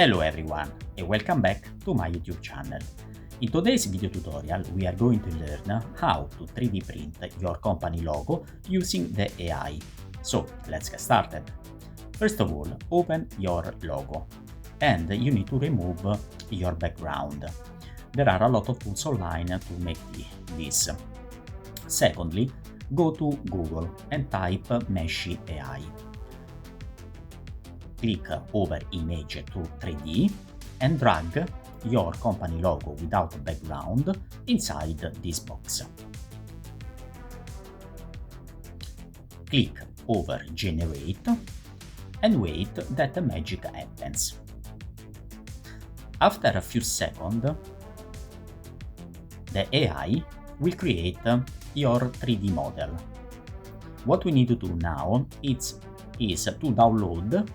Hello everyone and welcome back to my YouTube channel. In today's video tutorial we are going to learn how to 3D print your company logo using the AI. So let's get started. First of all, open your logo and you need to remove your background. There are a lot of tools online to make this. Secondly, go to Google and type Meshy AI. Click over Image to 3D and drag your company logo without background inside this box. Click over Generate and wait that the magic happens. After a few seconds, the AI will create your 3D model. What we need to do now is to download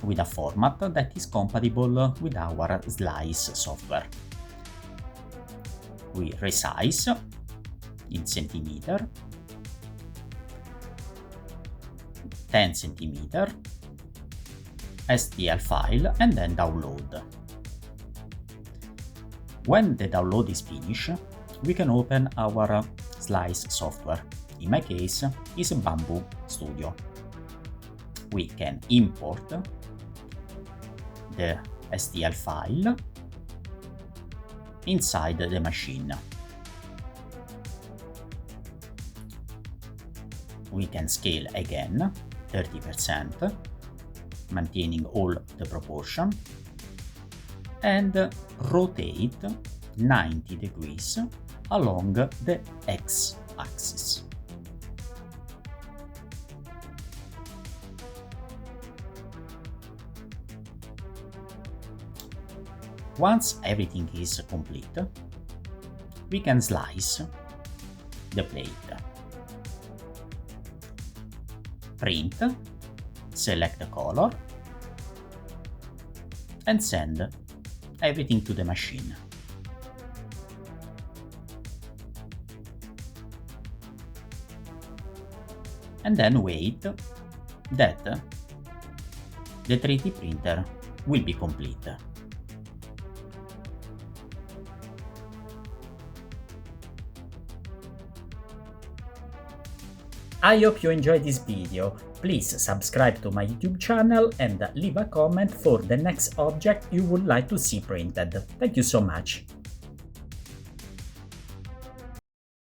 with a format that is compatible with our Slice software. We resize in centimeter, 10 centimeter, STL file, and then download. When the download is finished, we can open our Slice software. In my case, it's Bamboo Studio. We can import the STL file inside the machine. We can scale again 30%, maintaining all the proportion, and rotate 90 degrees along the x-axis. Once everything is complete, we can slice the plate. Print, select the color, and send everything to the machine. And then wait that the 3D printer will be complete. I hope you enjoyed this video. Please subscribe to my YouTube channel and leave a comment for the next object you would like to see printed. Thank you so much.